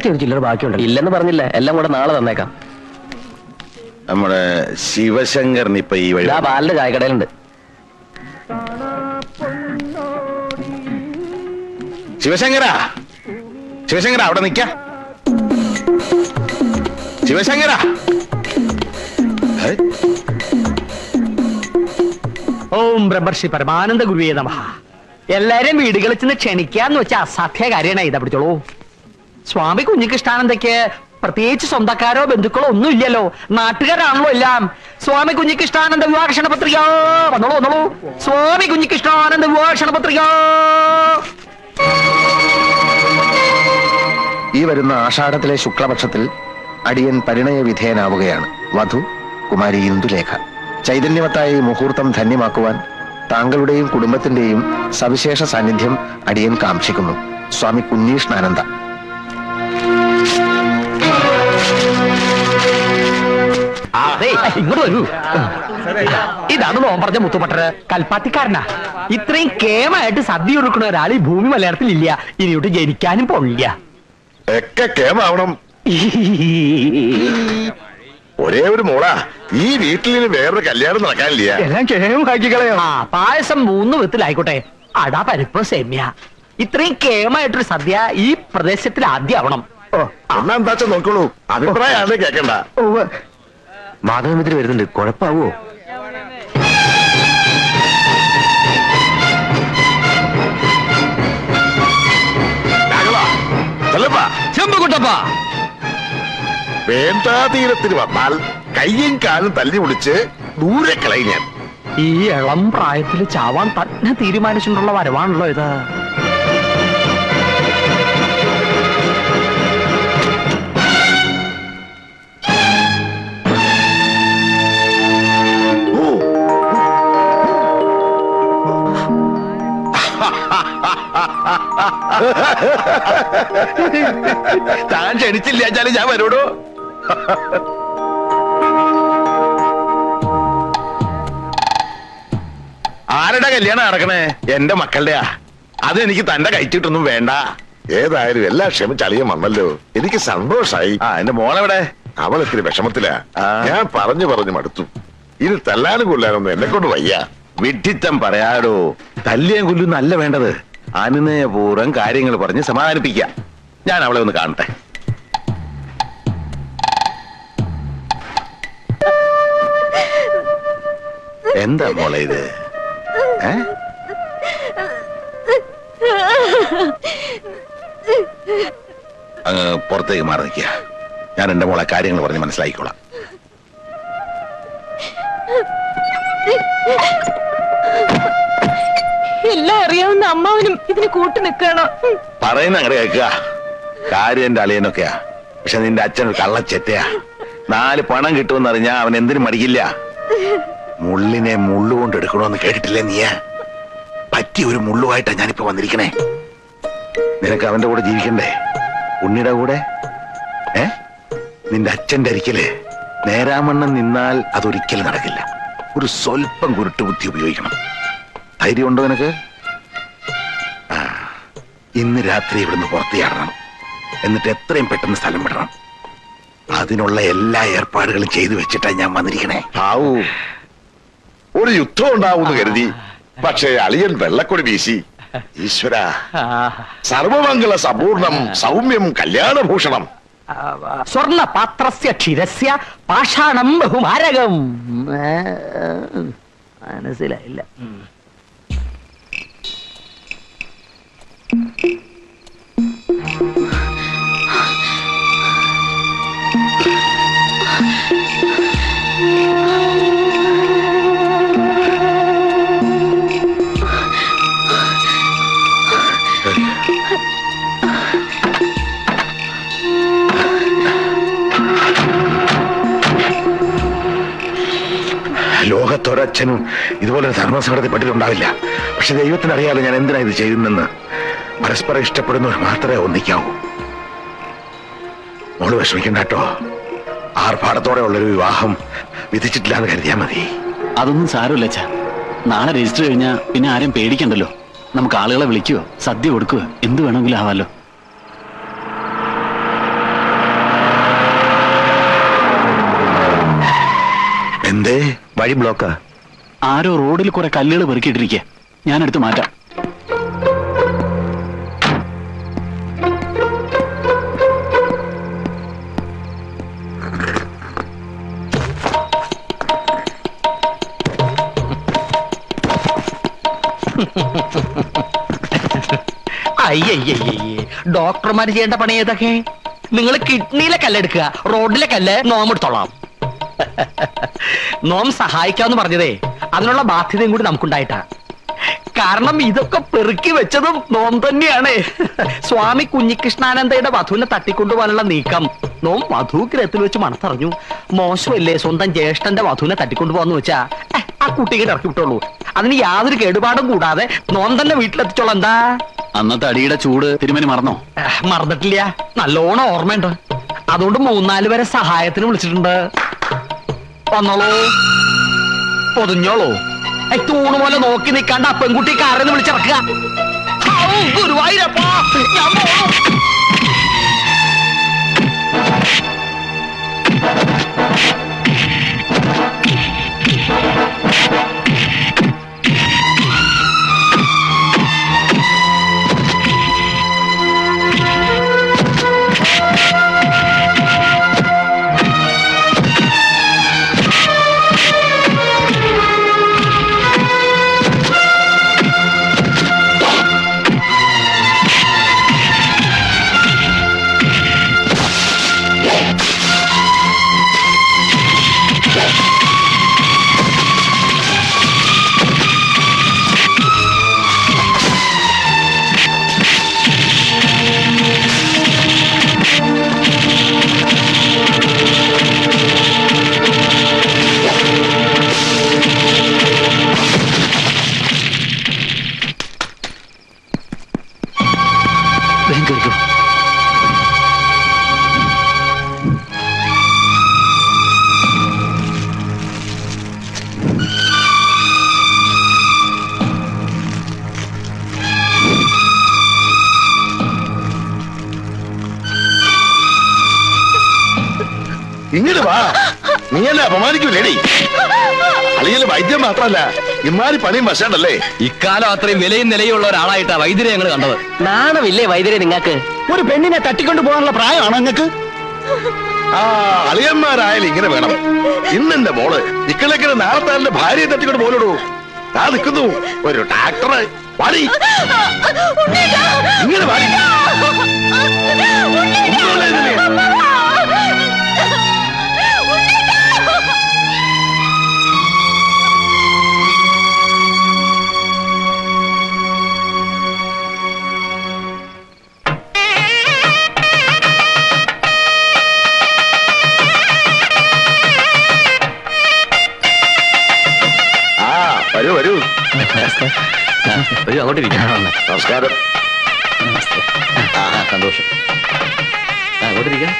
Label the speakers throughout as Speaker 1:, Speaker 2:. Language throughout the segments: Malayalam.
Speaker 1: നേരത്തെ ഒരു ചില്ലറ ബാക്കിയുണ്ട്. ഇല്ലെന്ന് പറഞ്ഞില്ല, എല്ലാം കൂടെ നാളെ തന്നേക്കാം.
Speaker 2: നമ്മുടെ ശിവശങ്കറിന് ഇപ്പൊ ഈ വഴി
Speaker 1: പാലിന്റെ ചായക്കടയിലുണ്ട്.
Speaker 2: ശിവശങ്കരാ, ശിവശങ്കര അവിടെ നിക്ക. ശിവശങ്കര,
Speaker 3: ഓം ബ്രഹ്മർഷി പരമാനന്ദ ഗുരുവേ നമഃ. എല്ലാരെയും വീടുകളിൽ ചെന്ന് ക്ഷണിക്കാന്ന് വെച്ചാൽ അസാധ്യ കാര്യമാണ്. ഇതാ പിടിച്ചോളൂ. സ്വാമി കുഞ്ഞികൃഷ്ണാനന്ദയ്ക്ക് പ്രത്യേകിച്ച് സ്വന്തക്കാരോ ബന്ധുക്കളോ ഒന്നും ഇല്ലല്ലോ, നാട്ടുകാരാണല്ലോ എല്ലാം. സ്വാമി കുഞ്ഞികൃഷ്ണാനന്ദ വിവാഹ ക്ഷണപത്രിക. വന്നോളൂ വന്നോളൂ. സ്വാമി കുഞ്ഞികൃഷ്ണാനന്ദ വിവാഹ ക്ഷണപത്രിക.
Speaker 4: ഈ വരുന്ന ആഷാഢത്തിലെ ശുക്ലപക്ഷത്തിൽ അടിയൻ പരിണയ വിധേയനാവുകയാണ്. വധു കുമാരി ഇന്ദുലേഖ. ചൈതന്യവത്തായ ഈ മുഹൂർത്തം ധന്യമാക്കുവാൻ താങ്കളുടെയും കുടുംബത്തിന്റെയും സവിശേഷ സാന്നിധ്യം അടിയൻ കാംക്ഷിക്കുന്നു. സ്വാമി കുഞ്ഞീഷ്ണാനന്ദ.
Speaker 3: ഇങ്ങോട്ട് വരൂ. ഇതാണ് നോൻ പറഞ്ഞ മുത്തുപട്ടര്, കൽപ്പാത്തിക്കാരനാ. ഇത്രയും കേമായിട്ട് സദ്യ ഒരുക്കുന്ന ഒരാൾ ഈ ഭൂമി മലയാളത്തിൽ ഇല്ല. ഇനിയോട്ട് ജനിക്കാനും പോണില്ല.
Speaker 2: ഒക്കെ കേമാവണം. ഒരേ ഒരു മോളാ, ഈ വീട്ടിൽ വേറൊരു കല്യാണം നടക്കാനില്ല.
Speaker 3: എല്ലാം കേമാക്കിക്കളയോ. പായസം 3 വിധത്തിലായിക്കോട്ടെ. അട, പരിപ്പ്, സേമ്യ. ഇത്രയും കേമായിട്ടൊരു സദ്യ ഈ പ്രദേശത്തിൽ ആദ്യം ആവണം.
Speaker 2: എന്നാ എന്താച്ചാ നോക്കോളൂ, അഭിപ്രായമാണ് കേക്കണ്ട.
Speaker 1: മാധവമിത്തിരി വരുന്നുണ്ട്, കുഴപ്പാവോ?
Speaker 2: വേണ്ടാതീരത്തിന് വന്നാൽ കയ്യും കാലും തല്ലി വിളിച്ച് ദൂരെ കളയും ഞാൻ.
Speaker 3: ഈ ഇളം പ്രായത്തിൽ ചാവാൻ തന്നെ തീരുമാനിച്ചിട്ടുള്ള വരവാണല്ലോ ഇത്.
Speaker 2: താൻ ക്ഷണിച്ചില്ലാച്ചാലും ഞാൻ വരൂടോ. ആരുടെ കല്യാണം നടക്കണേ? എന്റെ മക്കളുടെയാ. അതെനിക്ക് തന്റെ കഴിച്ചിട്ടൊന്നും വേണ്ട. ഏതായാലും എല്ലാ ക്ഷമിച്ചളിയും വന്നല്ലോ, എനിക്ക് സന്തോഷായി. എന്റെ മോളെവിടെ? അവൾ ഇത്തിരി വിഷമത്തിലാ. ഞാൻ പറഞ്ഞു മടുത്തു. ഇത് തല്ലാനും കൊല്ലാനൊന്നും എന്നെ കൊണ്ട് വയ്യ. വിഡ്ഢിത്തം പറയാടോ. തല്ലിയും കൊല്ലും നല്ല വേണ്ടത്. അനുനയപൂർവ്വം കാര്യങ്ങൾ പറഞ്ഞ് സമാധാനിപ്പിക്കാം. ഞാൻ അവളെ ഒന്ന് കാണട്ടെ. എന്താ മോളെ ഇത്? അങ്ങ് പുറത്തേക്ക് മാറി നിൽക്കുക. ഞാൻ എന്റെ മോളെ കാര്യങ്ങൾ പറഞ്ഞ് മനസ്സിലാക്കിക്കോളാം.
Speaker 5: എല്ലാം അറിയാവുന്ന അമ്മാവനും ഇതിന് കൂട്ടു നിൽക്കണോ?
Speaker 2: പറയുന്ന അങ്ങടെ കേൾക്കുക. കാര്യം എന്റെ അളിയനൊക്കെയാ. പക്ഷെ നിന്റെ അച്ഛനൊരു കള്ളച്ചെറ്റയാ. 4 പണം കിട്ടുമെന്നറിഞ്ഞാ അവൻ എന്തിനും മടിക്കില്ല. മുള്ളിനെ മുള്ളുകൊണ്ട് എടുക്കണോന്ന് കേട്ടിട്ടില്ലേ നീ? പറ്റിയ ഒരു മുള്ളുമായിട്ടാ ഞാനിപ്പോ വന്നിരിക്കണേ. നിനക്ക് അവന്റെ കൂടെ ജീവിക്കണ്ടേ? ഉണ്ണിയുടെ കൂടെ. നിന്റെ അച്ഛന്റെ അരിക്കല് നേരാമണ്ണം നിന്നാൽ അതൊരിക്കലും നടക്കില്ല. ഒരു സ്വല്പം കുരുട്ട് ബുദ്ധി ഉപയോഗിക്കണം. ധൈര്യമുണ്ടോ നിനക്ക്? ഇന്ന് രാത്രി ഇവിടുന്ന് പുറത്തിയാടണം. എന്നിട്ട് എത്രയും പെട്ടെന്ന് സ്ഥലം വിടണം. അതിനുള്ള എല്ലാ ഏർപ്പാടുകളും ചെയ്തു വെച്ചിട്ടാ ഞാൻ വന്നിരിക്കണേ. ആവൂ, ഒരു യുദ്ധം ഉണ്ടാവുമെന്ന് കരുതി. പക്ഷേ അളിയൻ വെള്ളക്കൊടി വീശി. ഈശ്വര, സർവമംഗള സമ്പൂർണം സൗമ്യം കല്യാണഭൂഷണം.
Speaker 3: സ്വർണ്ണ പാത്രസ്യ ക്ഷീരസ്യ പാഷാണം ബഹുമാരകം. മനസ്സിലായില്ല.
Speaker 2: ലോകത്തൊരച്ഛനും ഇതുപോലൊരു ധർമ്മസങ്കടത്തിൽ പെട്ടിട്ടുണ്ടാവില്ല. പക്ഷെ ദൈവത്തിനറിയാലോ ഞാൻ എന്തിനാ ഇത് ചെയ്യുന്നെന്ന്. പരസ്പരം ഇഷ്ടപ്പെടുന്നവർ മാത്രമേ ഒന്നിക്കാവൂ. മോള് വിഷമിക്കണ്ട കേട്ടോ. ആർഭാടത്തോടെ ഉള്ളൊരു വിവാഹം വിധിച്ചിട്ടില്ല എന്ന് കരുതിയാ മതി.
Speaker 1: അതൊന്നും സാരമില്ല അച്ഛാ. നാളെ രജിസ്റ്റർ കഴിഞ്ഞാൽ പിന്നെ ആരും പേടിക്കണ്ടല്ലോ. നമുക്ക് ആളുകളെ വിളിക്കുകയോ സദ്യ കൊടുക്കുകയോ എന്ത് വേണമെങ്കിലും ആവാലോ.
Speaker 4: വഴി ബ്ലോക്കാ.
Speaker 1: ആരോ റോഡിൽ കുറെ കല്ലുകൾ പെറുക്കിയിട്ടിരിക്കുക. ഞാനെടുത്ത് മാറ്റാം.
Speaker 3: അയ്യയ്യേ, ഡോക്ടർമാര് ചെയ്യേണ്ട പണി ഏതൊക്കെ? നിങ്ങൾ കിഡ്നിയിലെ കല്ലെടുക്കുക, റോഡിലെ കല്ല് നോം എടുത്തോളാം. നോം സഹായിക്കാന്ന് പറഞ്ഞതേ അതിനുള്ള ബാധ്യതയും കൂടി നമുക്കുണ്ടായിട്ടാ. കാരണം ഇതൊക്കെ പെറുക്കി വെച്ചതും നോം തന്നെയാണ്. സ്വാമി കുഞ്ഞികൃഷ്ണാനന്ദയുടെ വധുവിനെ തട്ടിക്കൊണ്ടുപോകാനുള്ള നീക്കം നോം വധുഗ്രഹത്തിൽ വെച്ച് മണത്തറിഞ്ഞു. മോശമല്ലേ സ്വന്തം ജ്യേഷ്ഠന്റെ വധുവിനെ തട്ടിക്കൊണ്ടുപോകാന്ന് വെച്ചാ ആ കുട്ടിക്ക് ഇറക്കി വിട്ടുള്ളൂ. അതിന് യാതൊരു കേടുപാടും കൂടാതെ നോം തന്നെ വീട്ടിലെത്തിച്ചോളാം. എന്താ
Speaker 1: അന്നത്തെ അടിയുടെ ചൂട് തിരുമേനി മറന്നോ?
Speaker 3: മറന്നിട്ടില്ല, നല്ലോണം ഓർമ്മയുണ്ട്. അതുകൊണ്ട് 3-4 പേരെ സഹായത്തിന് വിളിച്ചിട്ടുണ്ട്. വന്നോളൂ, പൊതിഞ്ഞോളൂ. തൂണ് പോലെ നോക്കി നിൽക്കാണ്ട് ആ പെൺകുട്ടി കാരെന്ന് വിളിച്ചിറക്കുക. ഗുരുവായൂരപ്പാ, ഞാൻ പോണു.
Speaker 2: ഇങ്ങോട്ട് വാ. നീ എന്നെ അപമാനിക്കൂലേടി? അളിയല് വൈദ്യം മാത്രല്ല ഇമാരി പണിയും വശണ്ടല്ലേ.
Speaker 6: ഇക്കാലം അത്രയും വിലയും നിലയുള്ള ഒരാളായിട്ടാ വൈദ്യരെ ഞങ്ങൾ കണ്ടത്.
Speaker 3: നാണമില്ലേ വൈദ്യരെ നിങ്ങൾക്ക്? ഒരു പെണ്ണിനെ തട്ടിക്കൊണ്ടു പോകാനുള്ള പ്രായമാണോ നിങ്ങൾക്ക്?
Speaker 2: ആ അളിയന്മാരായാലും ഇങ്ങനെ വേണം. ഇന്നെന്റെ മോള് ഇക്കളേക്കിന് നാളത്തെ ഭാര്യയെ തട്ടിക്കൊണ്ട് പോലിടൂ. ആ നിൽക്കുന്നു ഒരു ട്രാക്ടർ. വാടി ഇങ്ങനെ വാടി. വരൂ വരൂ.
Speaker 6: അങ്ങോട്ടിരിക്കാം.
Speaker 2: നമസ്കാരം.
Speaker 6: സന്തോഷം. അങ്ങോട്ടിരിക്കാം.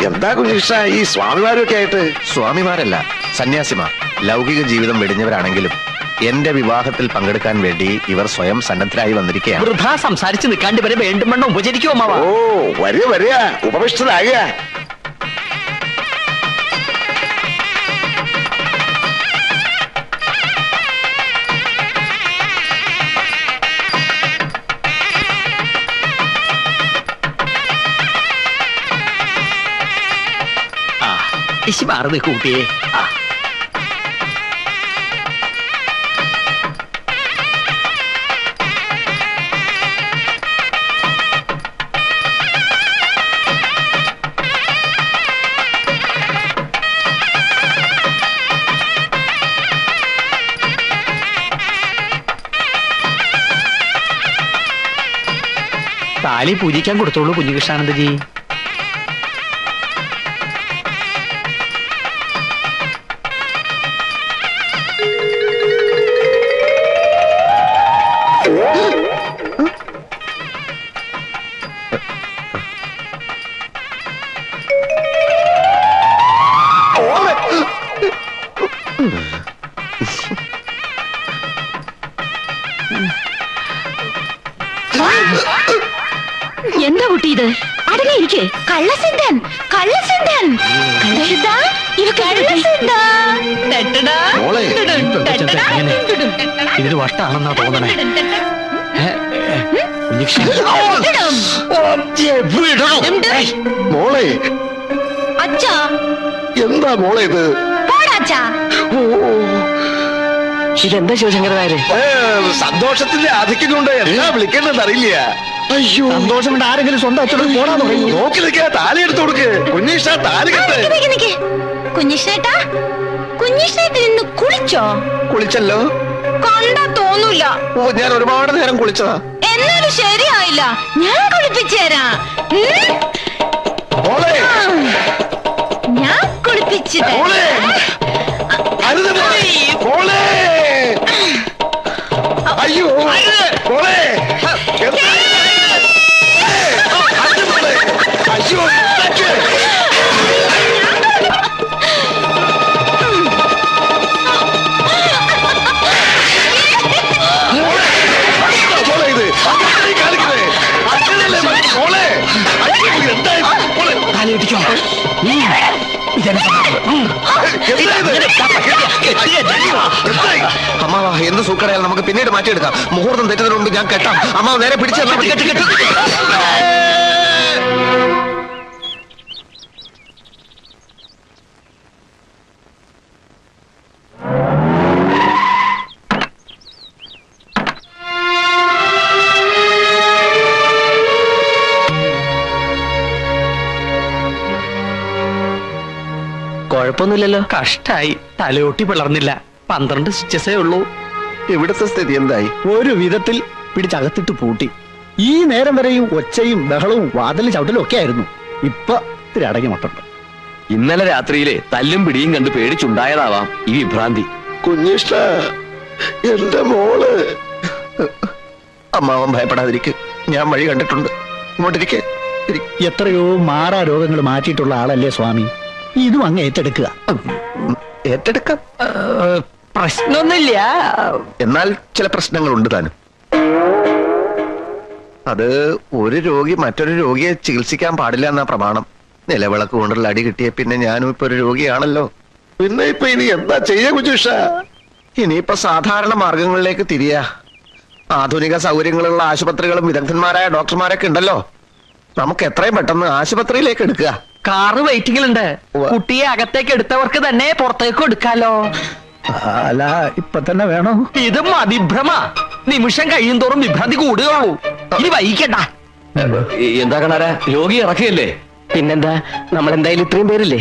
Speaker 2: എന്താ കുഞ്ഞികൃഷ്ണ ഈ സ്വാമിമാരൊക്കെ ആയിട്ട്?
Speaker 4: സ്വാമിമാരല്ല, സന്യാസിമാർ. ലൗകിക ജീവിതം വെടിഞ്ഞവരാണെങ്കിലും എന്റെ വിവാഹത്തിൽ പങ്കെടുക്കാൻ വേണ്ടി ഇവർ സ്വയം സന്നദ്ധരായി വന്നിരിക്കുകയാണ്.
Speaker 3: വൃഥാ സംസാരിച്ച് നിൽക്കാണ്ട് ഇവരെ വേണ്ടും വണ്ണം ഉപചരിക്കുമോ അമ്മാവ?
Speaker 2: ഓ വരിക വരിക, ഉപവിഷ്ടരാകുക.
Speaker 3: ഇശി മാറി നിൽക്കൂ കുട്ടിയെ. താലി പൂജിക്കാൻ കൊടുത്തോളൂ കുഞ്ഞികൃഷ്ണാനന്ദജി.
Speaker 5: എന്താ കുട്ടി ഇത്? അടങ്ങിയിരിക്കേ. കള്ളസിദ്ധൻ കള്ളസിദ്ധൻ കള്ളസിദ്ധ ഇവ കള്ളസിദ്ധ.
Speaker 4: മോളെ
Speaker 3: ഇതിന് വട്ടാണെന്നാ തോന്നണേ.
Speaker 4: മോളെ
Speaker 5: അച്ഛാ
Speaker 4: എന്താ മോളെ ഇത്?
Speaker 5: പോടാച്ചാ.
Speaker 3: ഇതെന്താ ശിവശങ്കര നായരെ?
Speaker 2: സന്തോഷത്തിന്റെ ആധിക്യമുണ്ട്. എന്താ വിളിക്കേണ്ടത് അറിയില്ല.
Speaker 4: അയ്യോ, സന്തോഷം കൊണ്ട് ആരെങ്കിലും സ്വന്തം അച്ഛനോട് പോടാൻ തുടങ്ങി.
Speaker 2: നോക്കി നിൽക്കാ, താലി എടുത്തു കൊടുക്ക്. കുഞ്ഞീഷ താലി കെട്ട്.
Speaker 5: കുഞ്ഞിഷ്ണേട്ടാ, കുഞ്ഞിഷ്ണേട്ടൻ ഇന്ന് കുളിച്ചോ?
Speaker 4: കുളിച്ചല്ലോ.
Speaker 5: കണ്ടാ തോന്നൂല.
Speaker 4: ഓ, ഞാൻ ഒരുപാട് നേരം കുളിച്ചതാ.
Speaker 5: എന്നാലും ശരിയായില്ല. ഞാൻ കുളിപ്പിച്ചു തരാം.
Speaker 2: മോളെ,
Speaker 5: ഞാൻ കുളിപ്പിച്ചു
Speaker 2: മോളെ, അരുത് മോളെ. മോളെ, അയ്യോ മോളെ, എന്താ ഇത്? അരുത് മോളെ. അയ്യോ, ഇതൊക്കെ. മോളെ, ഇത് അങ്ങനെ കാണിക്കുന്നേ. അങ്ങനെയല്ലേ മോളെ. അയ്യോ, എന്താ ഇത്? മോളെ,
Speaker 3: കാലിട്ടിക്കോ.
Speaker 4: അമ്മാവ, എന്ത് സൂക്കടയാൽ നമുക്ക് പിന്നീട് മാറ്റിയെടുക്കാം. മുഹൂർത്തം തെറ്റുന്നതിന് മുമ്പ് ഞാൻ കെട്ടാം. അമ്മാവ് നേരെ പിടിച്ചു തന്നാ മതി.
Speaker 3: കുഴപ്പമൊന്നുമില്ലല്ലോ. കഷ്ടായി, തലയോട്ടി പിളർന്നില്ല. 12 സ്റ്റിച്ചസേ ഉള്ളൂ.
Speaker 4: ഇവിടുത്തെ സ്ഥിതി എന്തായി?
Speaker 7: ഒരു വിധത്തിൽ പിടിച്ചകത്തിട്ട് പൂട്ടി. ഈ നേരം വരെയും ഒച്ചയും ബഹളവും വാതിലും ചവിട്ടലും ഒക്കെ ആയിരുന്നു. ഇപ്പൊ ഇത്തിരി അടങ്ങി മട്ടുണ്ട്.
Speaker 6: ഇന്നലെ രാത്രിയിലെ തല്ലും പിടിയും കണ്ട് പേടിച്ചുണ്ടായതാവാം ഈ വിഭ്രാന്തി.
Speaker 4: കുഞ്ഞിഷ്ട, എന്റെ മോള്. അമ്മാവൻ ഭയപ്പെടാതിരിക്കും. ഞാൻ വഴി കണ്ടിട്ടുണ്ട്. ഇങ്ങോട്ടിരിക്കെ.
Speaker 7: എത്രയോ മാറാ രോഗങ്ങൾ മാറ്റിയിട്ടുള്ള ആളല്ലേ സ്വാമി. ഇതും അങ്ങ് ഏറ്റെടുക്കുക.
Speaker 4: ഏറ്റെടുക്കാം.
Speaker 3: പ്രശ്നമൊന്നുമില്ല.
Speaker 4: എന്നാൽ ചില പ്രശ്നങ്ങളുണ്ട് താനും. അത് ഒരു രോഗി മറ്റൊരു രോഗിയെ ചികിത്സിക്കാൻ പാടില്ല എന്നാ പ്രമാണം. നിലവിളക്ക് കൊണ്ടുള്ള അടി കിട്ടിയ പിന്നെ ഞാനും ഇപ്പൊ ഒരു രോഗിയാണല്ലോ.
Speaker 2: പിന്നെ ഇപ്പൊ ഇനി എന്താ ചെയ്യാ കുഞ്ഞീഷ?
Speaker 4: ഇനിയിപ്പോ സാധാരണ മാർഗങ്ങളിലേക്ക് തിരിയാ. ആധുനിക സൗകര്യങ്ങളുള്ള ആശുപത്രികളും വിദഗ്ധന്മാരായ ഡോക്ടർമാരൊക്കെ ഉണ്ടല്ലോ. നമുക്ക് എത്രയും പെട്ടെന്ന് ആശുപത്രിയിലേക്ക് എടുക്കുക.
Speaker 3: കാറ് വെയിറ്റിംഗിലുണ്ട്. കുട്ടിയെ അകത്തേക്ക് എടുത്തവർക്ക് തന്നെ പുറത്തേക്ക് എടുക്കാലോ.
Speaker 7: അല്ല, ഇപ്പൊ തന്നെ വേണോ?
Speaker 3: ഇതും അതിഭ്രമ. നിമിഷം കഴിയും തോറും വിഭ്രാന്തി കൂടുകയുള്ളൂ. ഇനി വൈകിക്കണ്ട.
Speaker 6: എന്താ കണാര, രോഗി ഇറക്കിയല്ലേ?
Speaker 3: പിന്നെന്താ, നമ്മൾ എന്തായാലും ഇത്രയും പേരില്ലേ?